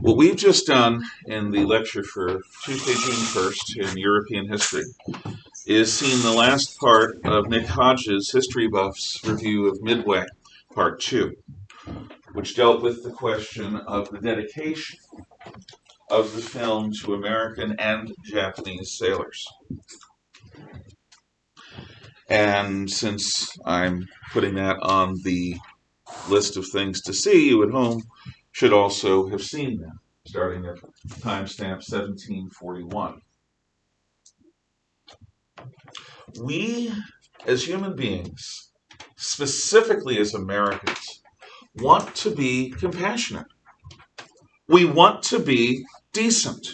What we've just done in the lecture for Tuesday, June 1st in European history is seen the last part of Nick Hodge's History Buff's review of Midway, Part 2, which dealt with the question of the dedication of the film to American and Japanese sailors. And since I'm putting that on the list of things to see, you at home should also have seen them, starting at timestamp 1741. We, as human beings, specifically as Americans, want to be compassionate. We want to be decent.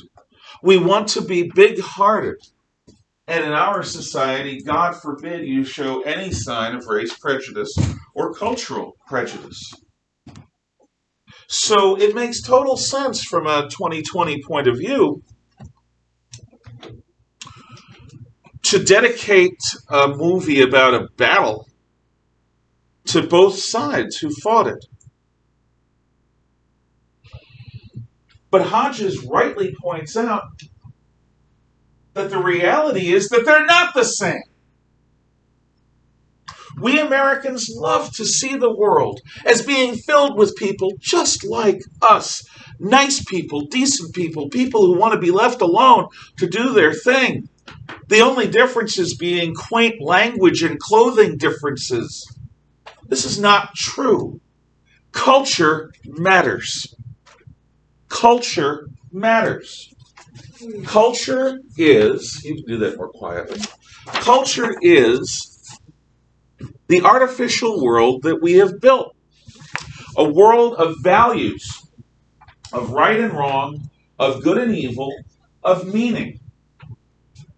We want to be big-hearted. And in our society, God forbid you show any sign of race prejudice or cultural prejudice. So it makes total sense from a 2020 point of view to dedicate a movie about a battle to both sides who fought it. But Hodges rightly points out that the reality is that they're not the same. We Americans love to see the world as being filled with people just like us. Nice people, decent people, people who want to be left alone to do their thing. The only differences being quaint language and clothing differences. This is not true. Culture matters. Culture matters. Culture is, you can do that more quietly, culture is the artificial world that we have built. A world of values, of right and wrong, of good and evil, of meaning.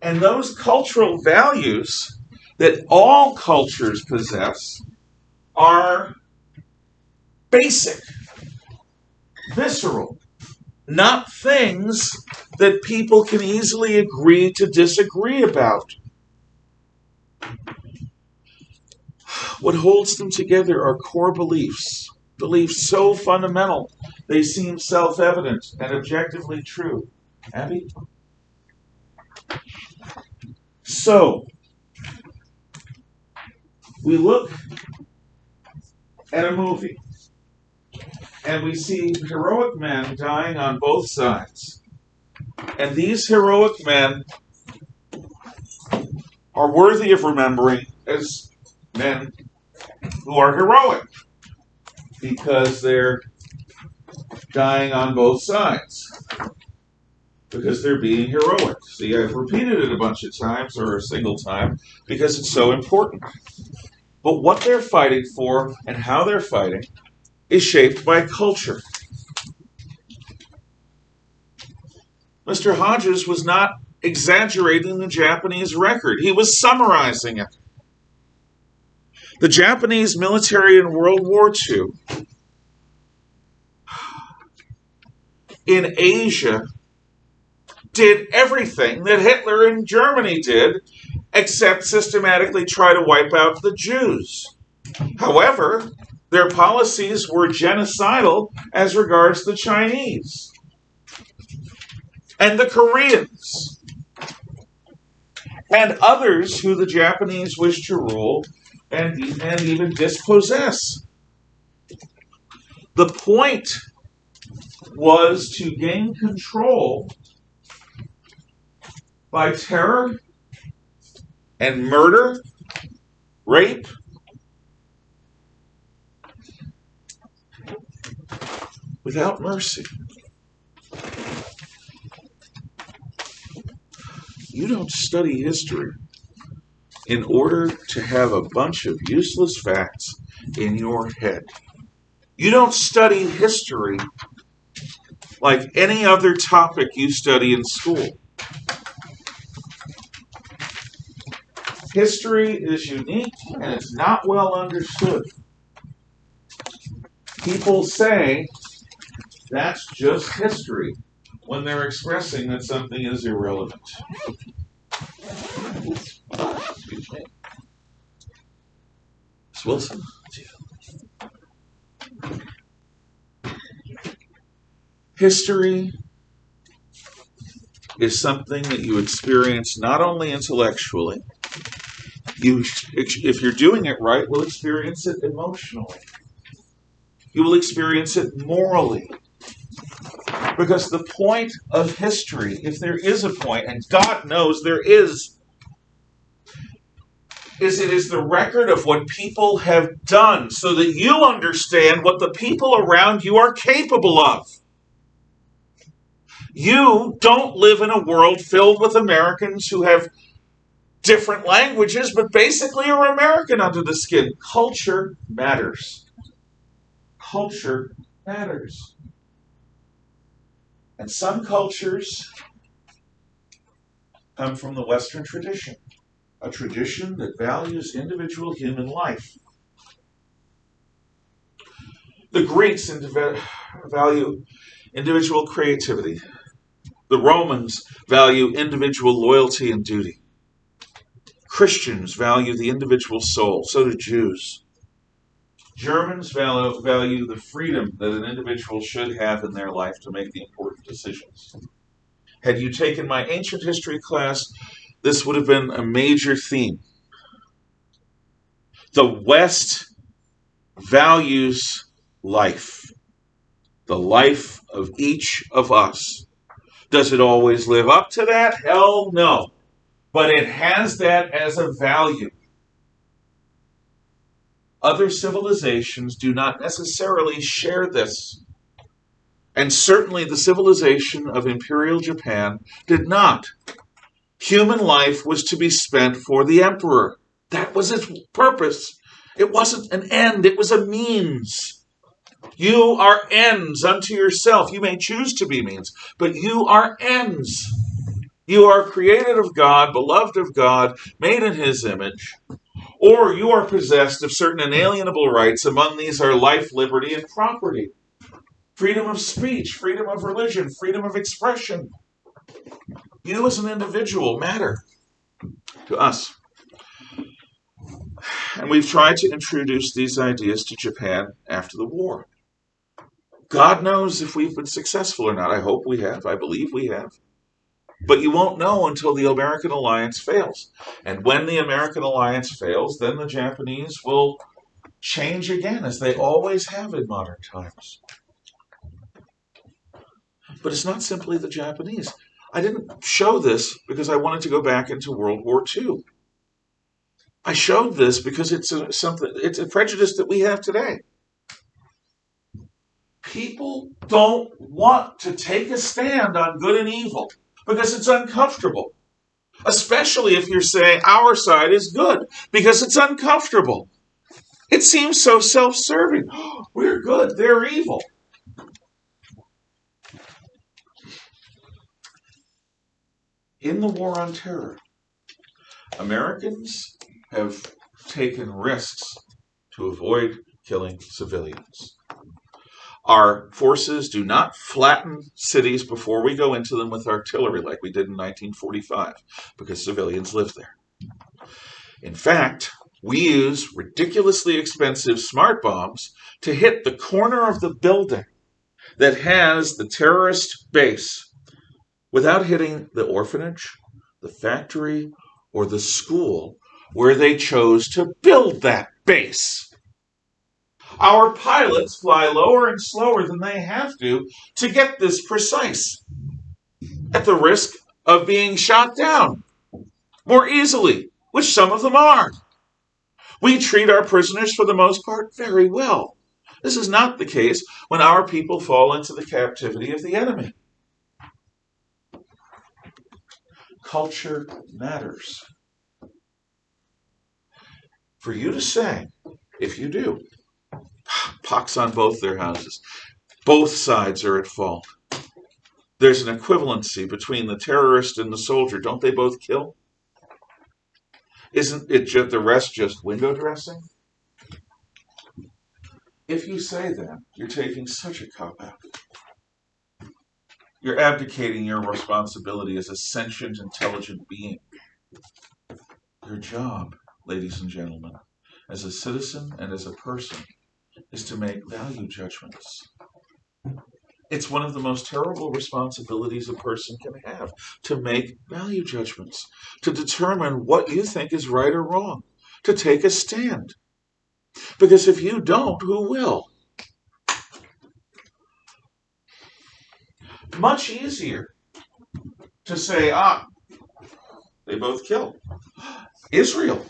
And those cultural values that all cultures possess are basic, visceral, not things that people can easily agree to disagree about. What holds them together are core beliefs, beliefs so fundamental they seem self-evident and objectively true. Abby? So, we look at a movie and we see heroic men dying on both sides. And these heroic men are worthy of remembering as men who are heroic because they're dying on both sides, because they're being heroic. See, I've repeated it a bunch of times, or a single time, because it's so important. But what they're fighting for and how they're fighting is shaped by culture. Mr. Hodges was not exaggerating the Japanese record. He was summarizing it. The Japanese military in World War II in Asia did everything that Hitler in Germany did, except systematically try to wipe out the Jews. However, their policies were genocidal as regards the Chinese and the Koreans and others who the Japanese wished to rule and even dispossess. The point was to gain control by terror and murder, rape, without mercy. You don't study history in order to have a bunch of useless facts in your head. You don't study history like any other topic you study in school. History is unique and it's not well understood. People say that's just history when they're expressing that something is irrelevant. Excuse me. Miss Wilson. History is something that you experience not only intellectually, if you're doing it right, will experience it emotionally. You will experience it morally. Because the point of history, if there is a point, and God knows there is it is the record of what people have done so that you understand what the people around you are capable of. You don't live in a world filled with Americans who have different languages, but basically are American under the skin. Culture matters. Culture matters. And some cultures come from the Western tradition, a tradition that values individual human life. The Greeks value individual creativity. The Romans value individual loyalty and duty. Christians value the individual soul. So do Jews. Germans value the freedom that an individual should have in their life to make the important decisions. Had you taken my ancient history class, this would have been a major theme. The West values life, the life of each of us. Does it always live up to that? Hell no. But it has that as a value. Other civilizations do not necessarily share this. And certainly the civilization of Imperial Japan did not. Human life was to be spent for the emperor. That was its purpose. It wasn't an end, it was a means. You are ends unto yourself. You may choose to be means, but you are ends. You are created of God, beloved of God, made in His image. Or you are possessed of certain inalienable rights. Among these are life, liberty, and property. Freedom of speech, freedom of religion, freedom of expression. You as an individual matter to us. And we've tried to introduce these ideas to Japan after the war. God knows if we've been successful or not. I hope we have. I believe we have. But you won't know until the American alliance fails. And when the American alliance fails, then the Japanese will change again, as they always have in modern times. But it's not simply the Japanese. I didn't show this because I wanted to go back into World War II. I showed this because it's a prejudice that we have today. People don't want to take a stand on good and evil because it's uncomfortable. Especially if you're saying our side is good, because it's uncomfortable. It seems so self-serving. Oh, we're good, they're evil. In the war on terror, Americans have taken risks to avoid killing civilians. Our forces do not flatten cities before we go into them with artillery like we did in 1945, because civilians live there. In fact, we use ridiculously expensive smart bombs to hit the corner of the building that has the terrorist base without hitting the orphanage, the factory, or the school where they chose to build that base. Our pilots fly lower and slower than they have to get this precise, at the risk of being shot down more easily, which some of them are. We treat our prisoners, for the most part, very well. This is not the case when our people fall into the captivity of the enemy. Culture matters. For you to say, if you do, pox on both their houses, both sides are at fault. There's an equivalency between the terrorist and the soldier. Don't they both kill? Isn't it just the rest just window dressing? If you say that, you're taking such a cop-out. You're abdicating your responsibility as a sentient, intelligent being. Your job, ladies and gentlemen, as a citizen and as a person, is to make value judgments. It's one of the most terrible responsibilities a person can have, to make value judgments, to determine what you think is right or wrong, to take a stand. Because if you don't, who will? Much easier to say, they both killed. Israel.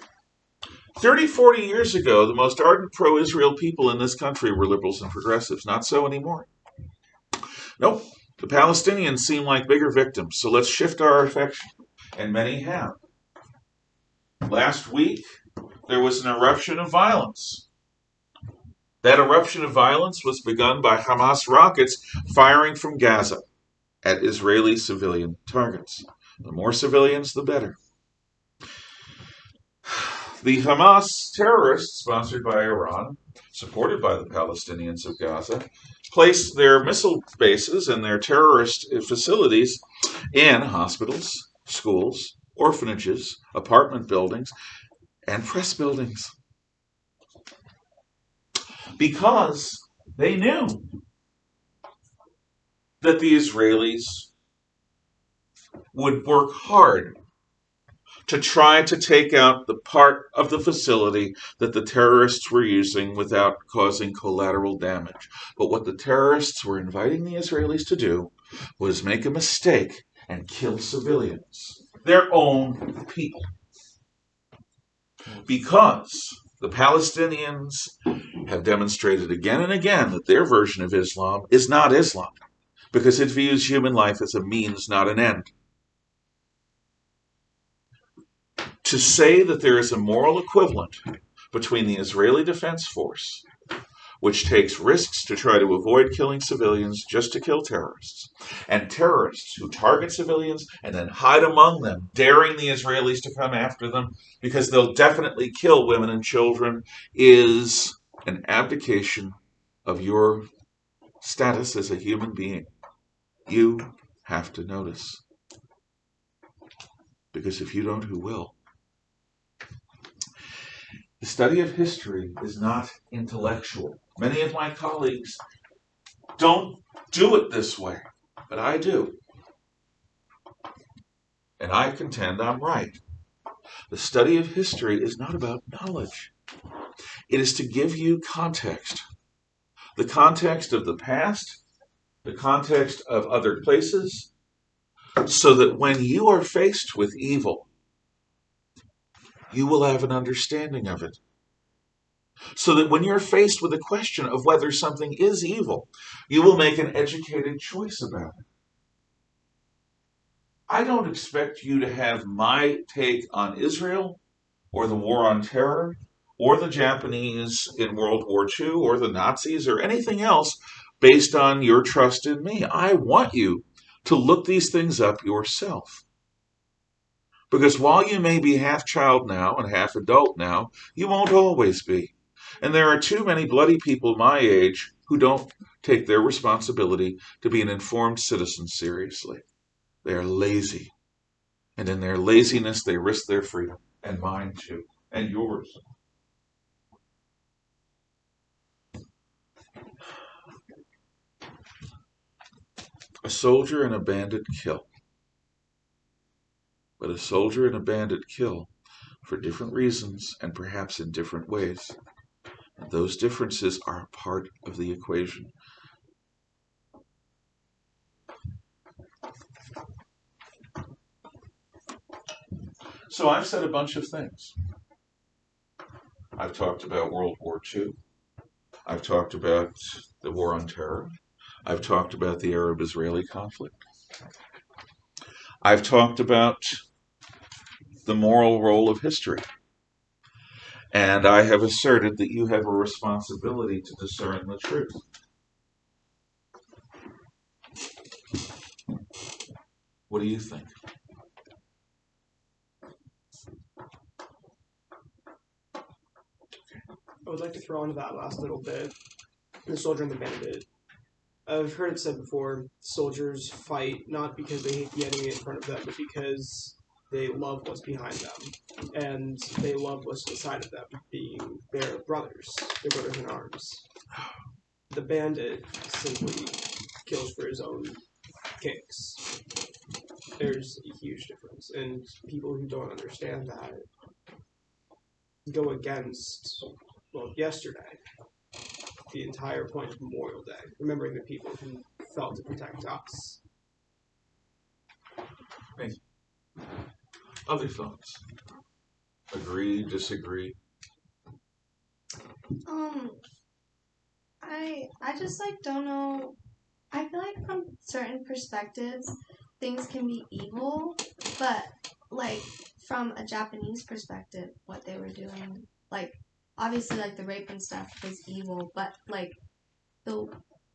30, 40 years ago, the most ardent pro-Israel people in this country were liberals and progressives. Not so anymore. Nope. The Palestinians seem like bigger victims, so let's shift our affection. And many have. Last week, there was an eruption of violence. That eruption of violence was begun by Hamas rockets firing from Gaza at Israeli civilian targets. The more civilians, the better. The Hamas terrorists, sponsored by Iran, supported by the Palestinians of Gaza, placed their missile bases and their terrorist facilities in hospitals, schools, orphanages, apartment buildings, and press buildings. Because they knew that the Israelis would work hard to try to take out the part of the facility that the terrorists were using without causing collateral damage. But what the terrorists were inviting the Israelis to do was make a mistake and kill civilians, their own people. Because the Palestinians have demonstrated again and again that their version of Islam is not Islam, because it views human life as a means, not an end. To say that there is a moral equivalent between the Israeli Defense Force, which takes risks to try to avoid killing civilians just to kill terrorists, and terrorists who target civilians and then hide among them, daring the Israelis to come after them because they'll definitely kill women and children, is an abdication of your status as a human being. You have to notice. Because if you don't, who will? The study of history is not intellectual. Many of my colleagues don't do it this way, but I do. And I contend I'm right. The study of history is not about knowledge. It is to give you context. The context of the past, the context of other places, so that when you are faced with evil, you will have an understanding of it. So that when you're faced with a question of whether something is evil, you will make an educated choice about it. I don't expect you to have my take on Israel, or the war on terror, or the Japanese in World War II, or the Nazis, or anything else based on your trust in me. I want you to look these things up yourself. Because while you may be half child now and half adult now, you won't always be. And there are too many bloody people my age who don't take their responsibility to be an informed citizen seriously. They are lazy. And in their laziness, they risk their freedom. And mine too. And yours. A soldier and a bandit kill. But a soldier and a bandit kill for different reasons and perhaps in different ways. And those differences are a part of the equation. So I've said a bunch of things. I've talked about World War II. I've talked about the war on terror. I've talked about the Arab-Israeli conflict. I've talked about the moral role of history. And I have asserted that you have a responsibility to discern the truth. What do you think? I would like to throw into that last little bit, the soldier and the bandit. I've heard it said before, soldiers fight not because they hate the enemy in front of them, but because they love what's behind them, and they love what's inside of them, being their brothers in arms. The bandit simply kills for his own kicks. There's a huge difference, and people who don't understand that go against, well, yesterday, the entire point of Memorial Day, remembering the people who fought to protect us. Thank you. Other thoughts? Agree, disagree? I just like don't know. I feel like from certain perspectives, things can be evil, but like from a Japanese perspective, what they were doing, like obviously like the rape and stuff was evil, but like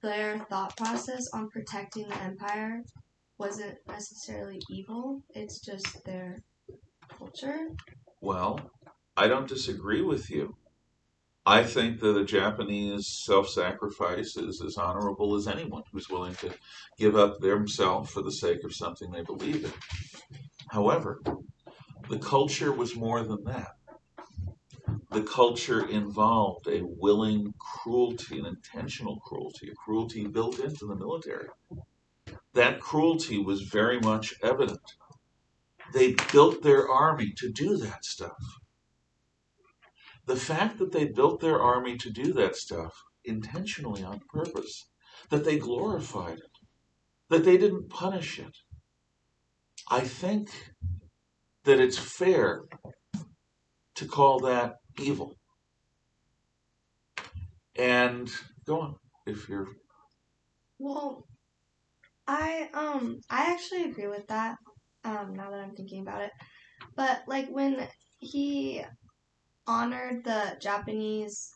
their thought process on protecting the empire wasn't necessarily evil. It's just their culture. Well, I don't disagree with you. I think that a Japanese self-sacrifice is as honorable as anyone who's willing to give up themselves for the sake of something they believe in. However, the culture was more than that. The culture involved a willing cruelty, an intentional cruelty, a cruelty built into the military. That cruelty was very much evident. They built their army to do that stuff. The fact that they built their army to do that stuff intentionally on purpose, that they glorified it, that they didn't punish it, I think that it's fair to call that evil. And go on if you're. Well, I actually agree with that. Now that I'm thinking about it, but like when he honored the Japanese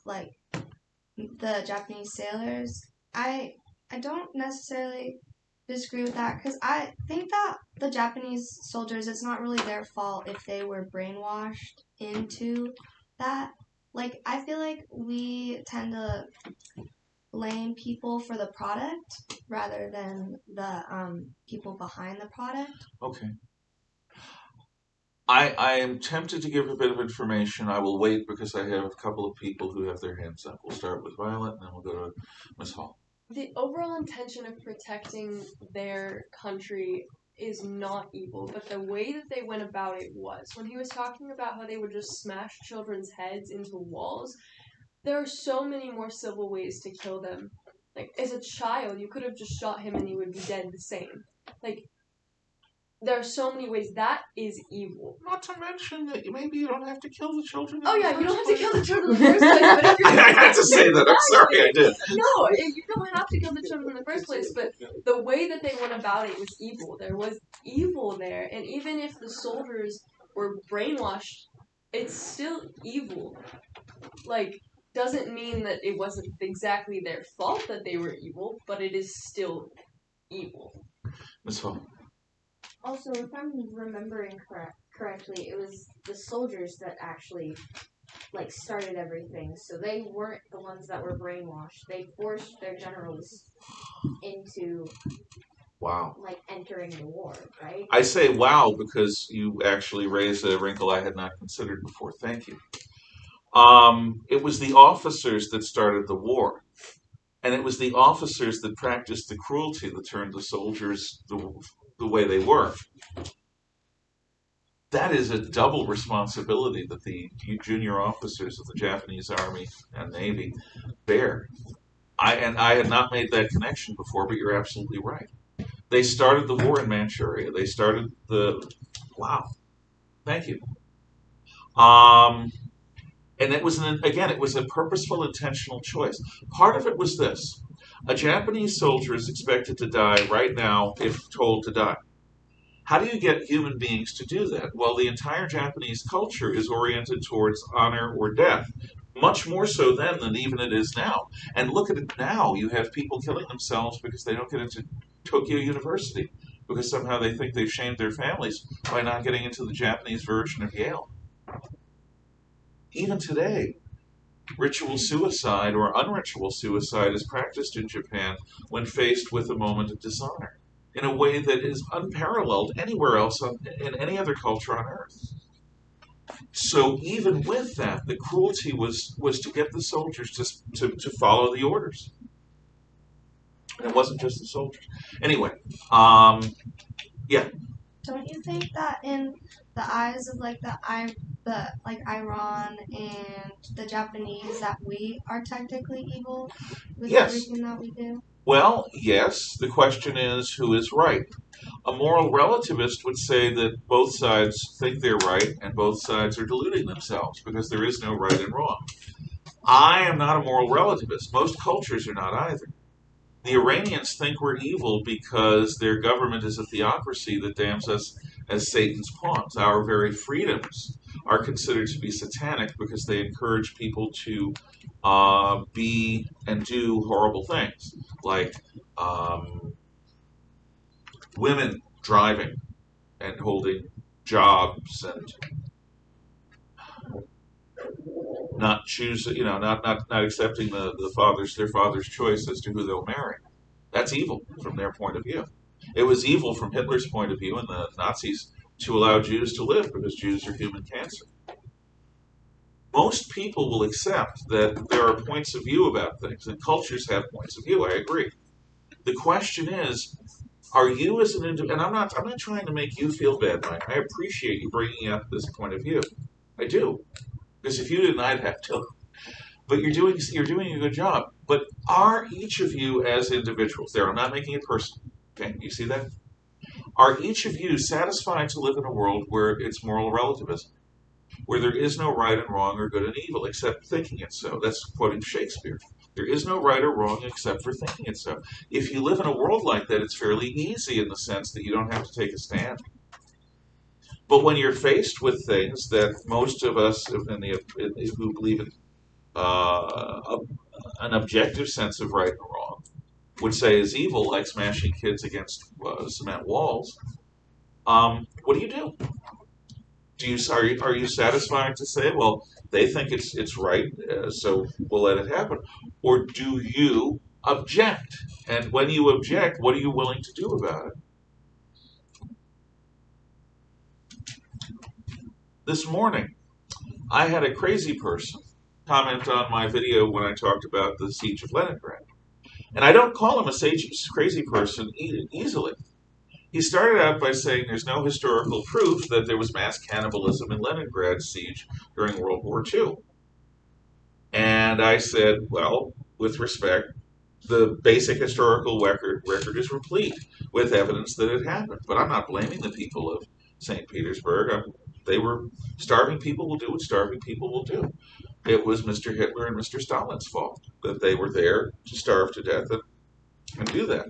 sailors, I don't necessarily disagree with that because I think that the Japanese soldiers, it's not really their fault if they were brainwashed into that. Like I feel like we tend to blame people for the product rather than the people behind the product. Okay. I am tempted to give a bit of information. I will wait because I have a couple of people who have their hands up. We'll start with Violet and then we'll go to Ms. Hall. The overall intention of protecting their country is not evil, but the way that they went about it was. When he was talking about how they would just smash children's heads into walls, there are so many more civil ways to kill them. Like, as a child, you could have just shot him and he would be dead the same. Like, there are so many ways. That is evil. Not to mention that maybe you don't have to kill the children. Oh yeah, you don't have to kill the children in the first place. But if you're I had to say that. I'm sorry, I did. No, you don't have to kill the children in the first place. But the way that they went about it was evil. There was evil there, and even if the soldiers were brainwashed, it's still evil. Like, doesn't mean that it wasn't exactly their fault that they were evil, but it is still evil. Ms. Hall. Also, if I'm remembering correctly, it was the soldiers that actually, like, started everything. So they weren't the ones that were brainwashed. They forced their generals into, Wow. like, entering the war, right? I say wow because you actually raised a wrinkle I had not considered before. Thank you. It was the officers that started the war. And it was the officers that practiced the cruelty that turned the soldiers the way they were. That is a double responsibility that the junior officers of the Japanese Army and Navy bear. I had not made that connection before, but you're absolutely right. They started the war in Manchuria. They started wow. Thank you. And it was, it was a purposeful, intentional choice. Part of it was this. A Japanese soldier is expected to die right now if told to die. How do you get human beings to do that? Well, the entire Japanese culture is oriented towards honor or death, much more so then than even it is now. And look at it now. You have people killing themselves because they don't get into Tokyo University, because somehow they think they've shamed their families by not getting into the Japanese version of Yale. Even today, ritual suicide or unritual suicide is practiced in Japan when faced with a moment of dishonor in a way that is unparalleled anywhere else in any other culture on earth. So even with that, the cruelty was to get the soldiers to follow the orders. And it wasn't just the soldiers. Anyway, yeah. Don't you think that in the eyes of like the like Iran and the Japanese that we are technically evil with Yes. everything that we do? Well, yes. The question is, who is right? A moral relativist would say that both sides think they're right and both sides are deluding themselves because there is no right and wrong. I am not a moral relativist. Most cultures are not either. The Iranians think we're evil because their government is a theocracy that damns us as Satan's pawns. Our very freedoms are considered to be satanic because they encourage people to be and do horrible things, like women driving and holding jobs and not choosing, not accepting their father's choice as to who they'll marry. That's evil from their point of view. It was evil from Hitler's point of view and the Nazis to allow Jews to live because Jews are human cancer. Most people will accept that there are points of view about things, and cultures have points of view. I agree. The question is, are you as an individual? And I'm not trying to make you feel bad, Mike. I appreciate you bringing up this point of view. I do, because if you didn't, I'd have to. But you're doing a good job. But are each of you as individuals there? I'm not making it personal. Okay, you see that? Are each of you satisfied to live in a world where it's moral relativism, where there is no right and wrong or good and evil except thinking it so? That's quoting Shakespeare. There is no right or wrong except for thinking it so. If you live in a world like that, it's fairly easy in the sense that you don't have to take a stand. But when you're faced with things that most of us who believe in an objective sense of right and wrong would say is evil, like smashing kids against cement walls, what do you do? Are you satisfied to say, well, they think it's right, so we'll let it happen, or do you object? And when you object, what are you willing to do about it? This morning, I had a crazy person comment on my video when I talked about the siege of Leningrad. And I don't call him a crazy person easily. He started out by saying there's no historical proof that there was mass cannibalism in Leningrad siege during World War II. And I said, well, with respect, the basic historical record is replete with evidence that it happened. But I'm not blaming the people of St. Petersburg. They were starving people will do what starving people will do. It was Mr. Hitler and Mr. Stalin's fault that they were there to starve to death and do that.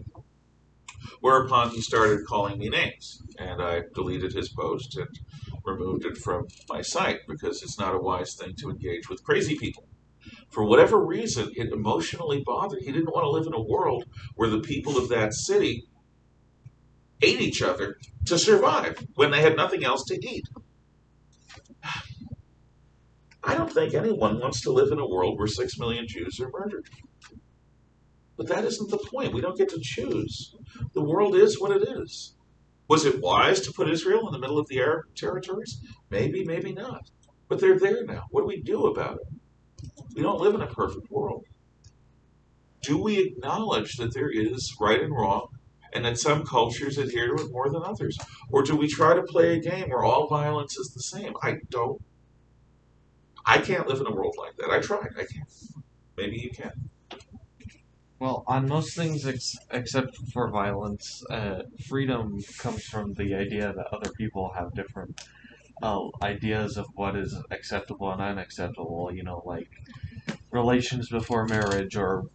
Whereupon he started calling me names, and I deleted his post and removed it from my site because it's not a wise thing to engage with crazy people. For whatever reason, it emotionally bothered. He didn't want to live in a world where the people of that city ate each other to survive when they had nothing else to eat. I don't think anyone wants to live in a world where 6 million Jews are murdered. But that isn't the point. We don't get to choose. The world is what it is. Was it wise to put Israel in the middle of the Arab territories? Maybe, maybe not. But they're there now. What do we do about it? We don't live in a perfect world. Do we acknowledge that there is right and wrong and that some cultures adhere to it more than others? Or do we try to play a game where all violence is the same? I can't live in a world like that. I tried. I can't. Maybe you can. Well, on most things except for violence, freedom comes from the idea that other people have different ideas of what is acceptable and unacceptable. You know, like relations before marriage, or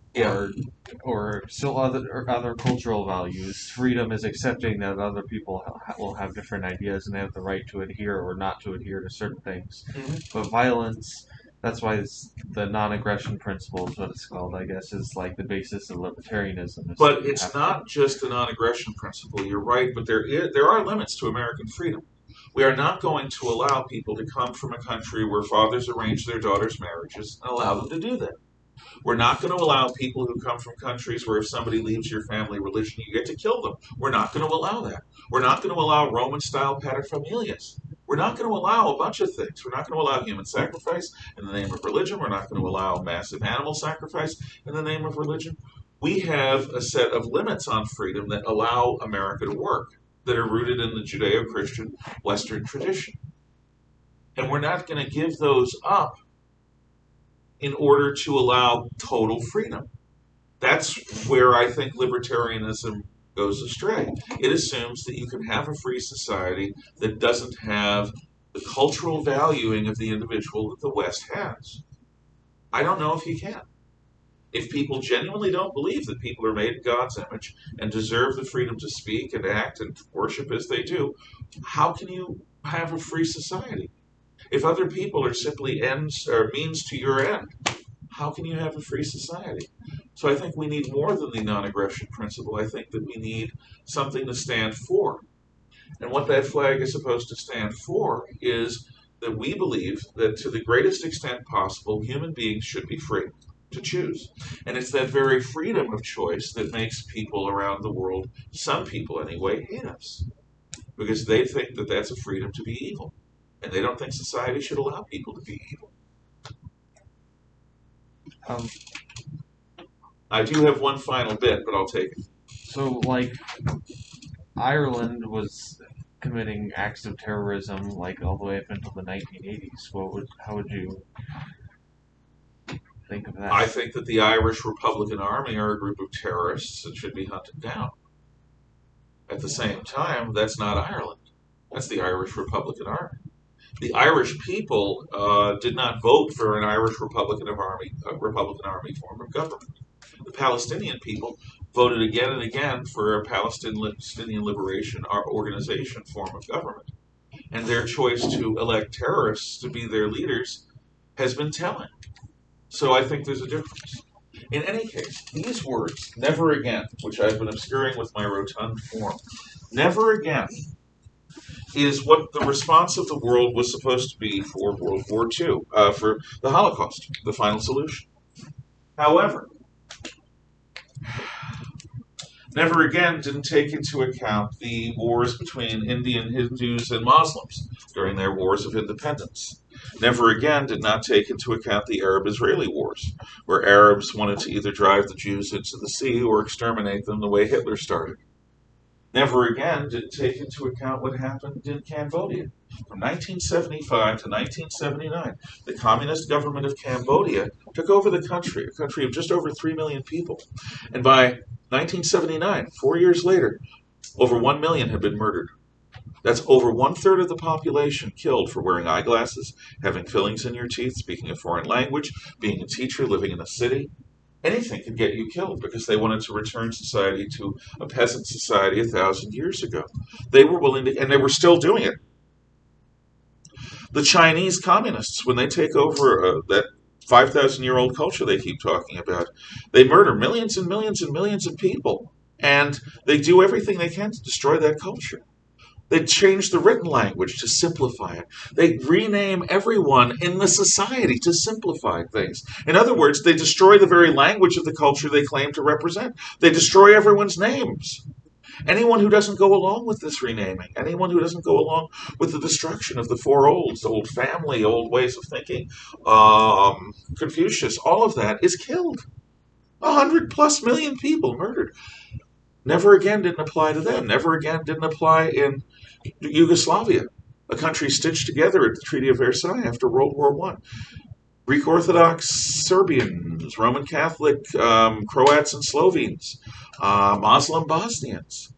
still other cultural values. Freedom is accepting that other people will have different ideas and they have the right to adhere or not to adhere to certain things. Mm-hmm. But violence. That's why the non-aggression principle is what it's called, I guess, is like the basis of libertarianism. But it's not just the non-aggression principle. You're right, but there are limits to American freedom. We are not going to allow people to come from a country where fathers arrange their daughters' marriages and allow them to do that. We're not going to allow people who come from countries where if somebody leaves your family religion, you get to kill them. We're not going to allow that. We're not going to allow Roman-style paterfamilias. We're not going to allow a bunch of things. We're not going to allow human sacrifice in the name of religion. We're not going to allow massive animal sacrifice in the name of religion. We have a set of limits on freedom that allow America to work, that are rooted in the Judeo-Christian Western tradition. And we're not going to give those up in order to allow total freedom. That's where I think libertarianism goes astray. It assumes that you can have a free society that doesn't have the cultural valuing of the individual that the West has. I don't know if you can. If people genuinely don't believe that people are made in God's image and deserve the freedom to speak and act and worship as they do, how can you have a free society? If other people are simply ends or means to your end, how can you have a free society? So I think we need more than the non-aggression principle. I think that we need something to stand for. And what that flag is supposed to stand for is that we believe that to the greatest extent possible, human beings should be free to choose. And it's that very freedom of choice that makes people around the world, some people anyway, hate us. Because they think that that's a freedom to be evil. And they don't think society should allow people to be evil. Um, I do have one final bit, but I'll take it. so, like, Ireland was committing acts of terrorism, like, all the way up until the 1980s. How would you think of that? I think that the Irish Republican Army are a group of terrorists that should be hunted down. At the same time, that's not Ireland. That's the Irish Republican Army. The Irish people did not vote for an Irish Republican Army form of government. The Palestinian people voted again and again for a Palestinian Liberation Organization form of government. And their choice to elect terrorists to be their leaders has been telling. So I think there's a difference. In any case, these words, never again, which I've been obscuring with my rotund form, never again is what the response of the world was supposed to be for World War II, for the Holocaust, the final solution. However, never again didn't take into account the wars between Indian Hindus and Muslims during their wars of independence. Never again did not take into account the Arab-Israeli wars, where Arabs wanted to either drive the Jews into the sea or exterminate them the way Hitler started. Never again did it take into account what happened in Cambodia. From 1975 to 1979, the communist government of Cambodia took over the country, a country of just over 3 million people. And by 1979, 4 years later, over 1 million had been murdered. That's over 1/3 of the population killed for wearing eyeglasses, having fillings in your teeth, speaking a foreign language, being a teacher, living in a city. Anything could get you killed because they wanted to return society to a peasant society 1,000 years ago. They were willing to, and they were still doing it. The Chinese communists, when they take over that 5,000-year-old culture they keep talking about, they murder millions and millions and millions of people. And they do everything they can to destroy that culture. They change the written language to simplify it. They rename everyone in the society to simplify things. In other words, they destroy the very language of the culture they claim to represent. They destroy everyone's names. Anyone who doesn't go along with this renaming, anyone who doesn't go along with the destruction of the four olds, old family, old ways of thinking, Confucius, all of that is killed. 100+ million people murdered. Never again didn't apply to them. Never again didn't apply in Yugoslavia, a country stitched together at the Treaty of Versailles after World War I. Greek Orthodox Serbians, Roman Catholic Croats and Slovenes, Muslim Bosnians.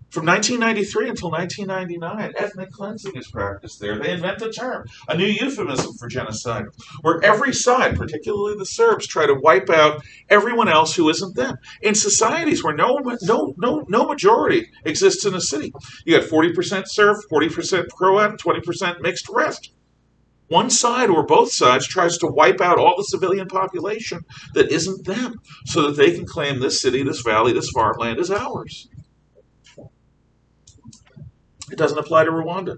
From 1993 until 1999, ethnic cleansing is practiced there. They invent a term, a new euphemism for genocide, where every side, particularly the Serbs, try to wipe out everyone else who isn't them. In societies where no majority exists in a city, you got 40% Serb, 40% Croat, and 20% mixed rest. One side or both sides tries to wipe out all the civilian population that isn't them, so that they can claim this city, this valley, this farmland is ours. It doesn't apply to Rwanda.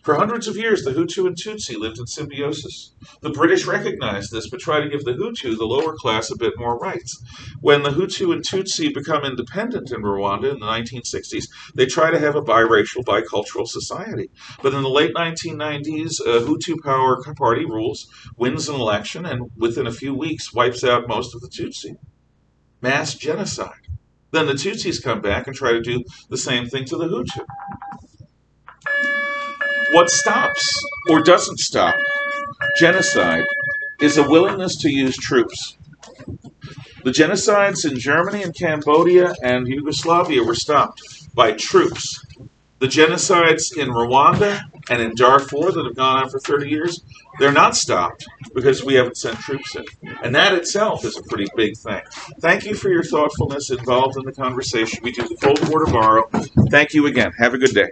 For hundreds of years, the Hutu and Tutsi lived in symbiosis. The British recognized this, but try to give the Hutu, the lower class, a bit more rights. When the Hutu and Tutsi become independent in Rwanda in the 1960s, they try to have a biracial, bicultural society. But in the late 1990s, a Hutu power party rules, wins an election, and within a few weeks wipes out most of the Tutsi. mass genocide. Then the Tutsis come back and try to do the same thing to the Hutu. What stops or doesn't stop genocide is a willingness to use troops. The genocides in Germany and Cambodia and Yugoslavia were stopped by troops. The genocides in Rwanda and in Darfur that have gone on for 30 years, they're not stopped because we haven't sent troops in. And that itself is a pretty big thing. Thank you for your thoughtfulness involved in the conversation. We do the Cold War tomorrow. Thank you again. Have a good day.